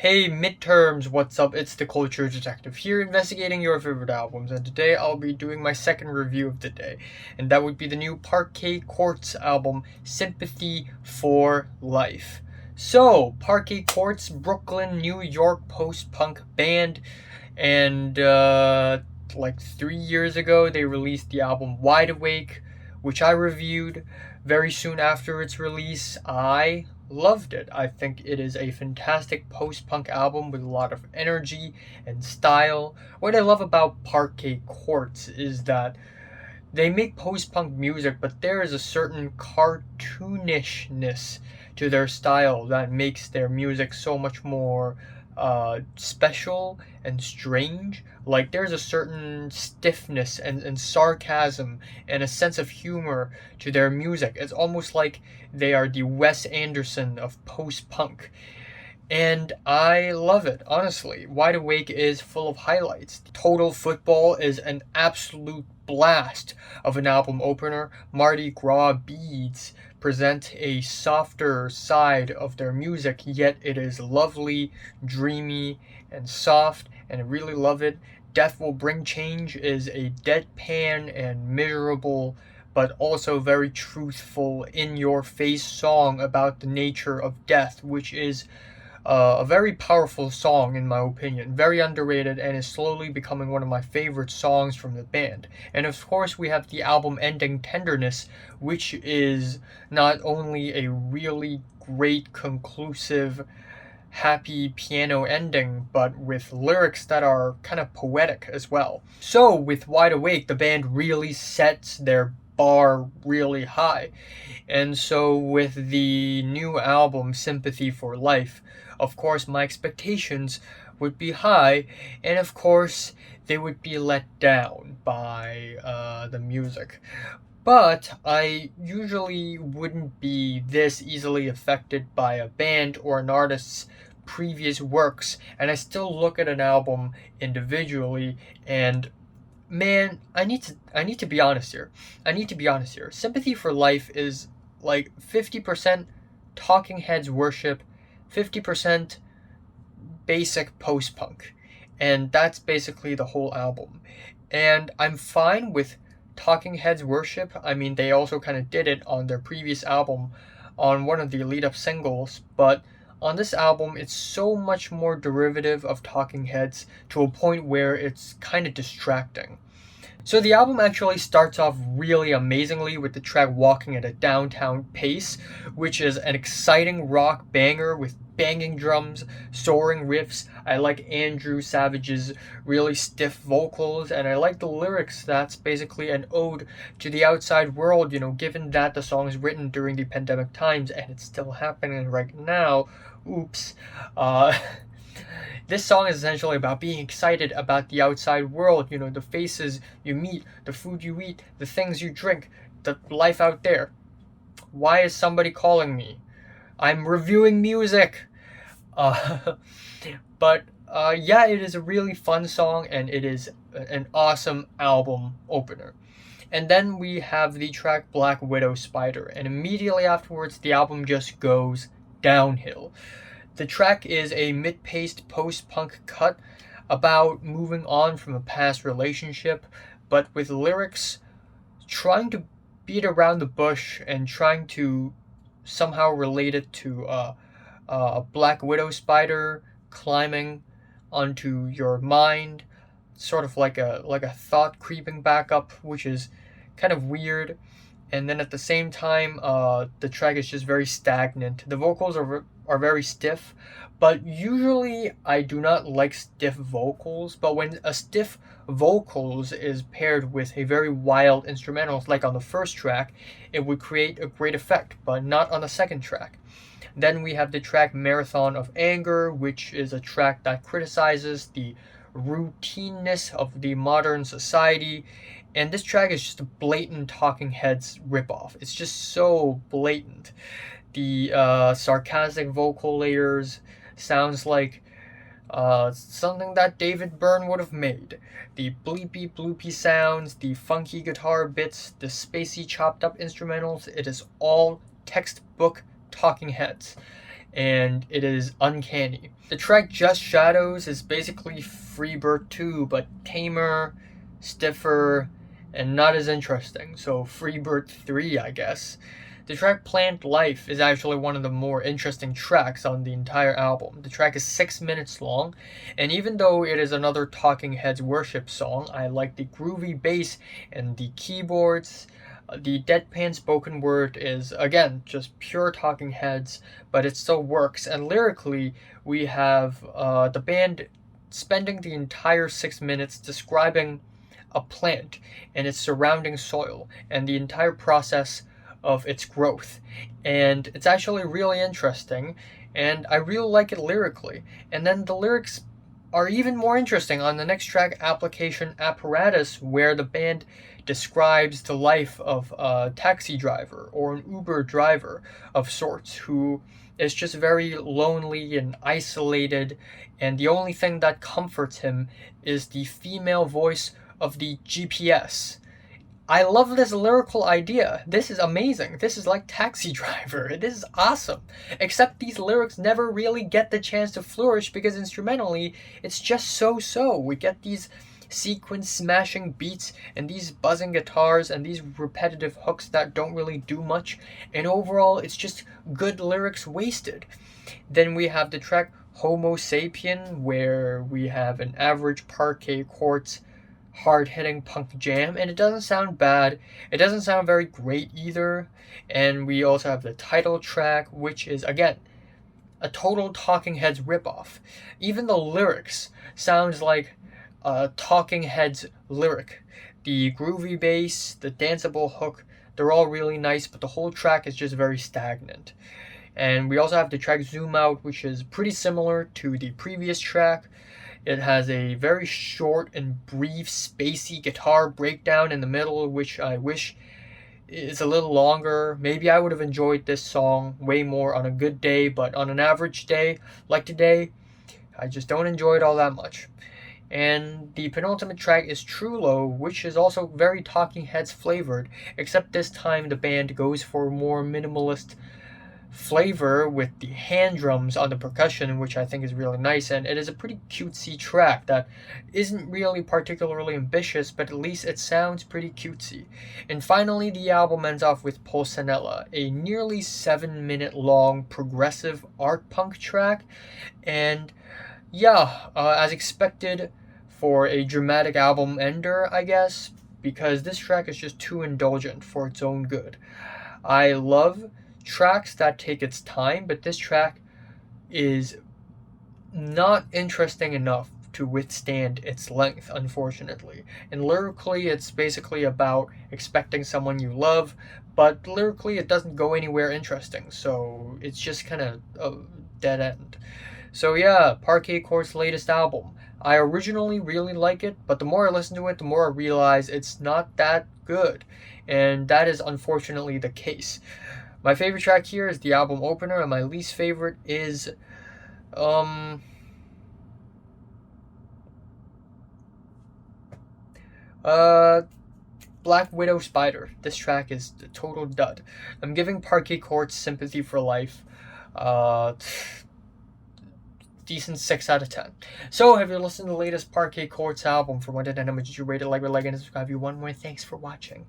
Hey midterms, what's up? It's the Culture Detective here, investigating your favorite albums, and today I'll be doing my second review of the day, and that would be the new Parquet Courts album, Sympathy for Life. So, Parquet Courts, Brooklyn, New York post-punk band, and like 3 years ago they released the album Wide Awake, which I reviewed very soon after its release. I loved it. I think it is a fantastic post-punk album with a lot of energy and style. What I love about Parquet Courts is that they make post-punk music, but there is a certain cartoonishness to their style that makes their music so much more special and strange. Like there's a certain stiffness and sarcasm and a sense of humor to their music. It's almost like they are the Wes Anderson of post-punk. And I love it, honestly. Wide Awake is full of highlights. Total Football is an absolute blast of an album opener. Mardi Gras Beads present a softer side of their music, yet it is lovely, dreamy, and soft, and I really love it. Death Will Bring Change is a deadpan and miserable, but also very truthful, in your face song about the nature of death, which is a very powerful song, in my opinion. Very underrated and is slowly becoming one of my favorite songs from the band. And of course, we have the album ending Tenderness, which is not only a really great, conclusive, happy piano ending, but with lyrics that are kind of poetic as well. So, with Wide Awake, the band really sets their bar really high. And so, with the new album, Sympathy for Life, of course, my expectations would be high, and of course, they would be let down by the music. But I usually wouldn't be this easily affected by a band or an artist's previous works, and I still look at an album individually. And man, I need to be honest here. Sympathy for Life is like 50% Talking Heads worship, 50% basic post-punk. And that's basically the whole album. And I'm fine with Talking Heads worship. I mean, they also kind of did it on their previous album, on one of the lead up singles, but on this album, it's so much more derivative of Talking Heads to a point where it's kind of distracting. So the album actually starts off really amazingly with the track Walking at a Downtown Pace, which is an exciting rock banger with banging drums, soaring riffs. I like Andrew Savage's really stiff vocals, and I like the lyrics. That's basically an ode to the outside world, given that the song is written during the pandemic times and it's still happening right now. Oops. Uh, This song is essentially about being excited about the outside world, the faces you meet, the food you eat, the things you drink, the life out there. Why is somebody calling me? I'm reviewing music. Uh, but yeah, it is a really fun song, and it is an awesome album opener. And then we have the track Black Widow Spider, and immediately afterwards, the album just goes downhill. The track is a mid-paced post-punk cut about moving on from a past relationship, but with lyrics trying to beat around the bush and trying to somehow relate it to a black widow spider climbing onto your mind, sort of like a thought creeping back up, which is kind of weird. And then at the same time, the track is just very stagnant. The vocals are very stiff, but usually I do not like stiff vocals. But when a stiff vocals is paired with a very wild instrumental, like on the first track, it would create a great effect, but not on the second track. Then we have the track Marathon of Anger, which is a track that criticizes the routineness of the modern society. And this track is just a blatant Talking Heads ripoff. It's just so blatant. The sarcastic vocal layers sounds like something that David Byrne would have made. The bleepy bloopy sounds, the funky guitar bits, the spacey chopped up instrumentals, it is all textbook Talking Heads. and it is uncanny. The track Just Shadows is basically Freebird 2, but tamer, stiffer, and not as interesting, so Freebird 3, I guess. The track Plant Life is actually one of the more interesting tracks on the entire album. The track is 6 minutes long, and even though it is another Talking Heads worship song, I like the groovy bass and the keyboards. The deadpan spoken word is, again, just pure Talking Heads, but it still works. And lyrically, we have the band spending the entire 6 minutes describing a plant and its surrounding soil and the entire process of its growth. And it's actually really interesting, and I really like it lyrically. And then the lyrics are even more interesting on the next track, Application Apparatus, where the band describes the life of a taxi driver or an Uber driver of sorts who is just very lonely and isolated, and the only thing that comforts him is the female voice of the GPS. I love this lyrical idea. This is amazing. This is like Taxi Driver. This is awesome. Except these lyrics never really get the chance to flourish because instrumentally, it's just so-so. We get these sequence smashing beats and these buzzing guitars and these repetitive hooks that don't really do much. And overall, it's just good lyrics wasted. Then we have the track Homo Sapien, where we have an average Parquet Courts hard-hitting punk jam, and it doesn't sound bad. It doesn't sound very great either. And we also have the title track, which is, again, a total Talking Heads ripoff. Even the lyrics sounds like a Talking Heads lyric. The groovy bass, the danceable hook, they're all really nice, but the whole track is just very stagnant. And we also have the track Zoom Out, which is pretty similar to the previous track. It has a very short and brief, spacey guitar breakdown in the middle, which I wish is a little longer. Maybe I would have enjoyed this song way more on a good day, but on an average day, like today, I just don't enjoy it all that much. And the penultimate track is True Low, which is also very Talking Heads flavored, except this time the band goes for more minimalist flavor with the hand drums on the percussion, which I think is really nice, and it is a pretty cutesy track that isn't really particularly ambitious, but at least it sounds pretty cutesy. And finally, the album ends off with Pulsanella, a nearly 7-minute long progressive art punk track, and yeah, as expected for a dramatic album ender, I guess, because this track is just too indulgent for its own good. I love tracks that take its time, but this track is not interesting enough to withstand its length, unfortunately. And lyrically, it's basically about expecting someone you love, but lyrically, it doesn't go anywhere interesting, so it's just kind of a dead end. So yeah, Parquet Courts' latest album. I originally really like it, but the more I listen to it, the more I realize it's not that good. And that is unfortunately the case. My favorite track here is the album opener, and my least favorite is Black Widow Spider. This track is a total dud. I'm giving Parquet Courts Sympathy for Life decent 6 out of 10. So, have you listened to the latest Parquet Courts album? For one to 10, how much did you rate it? Like, and subscribe. You one more. Thanks for watching.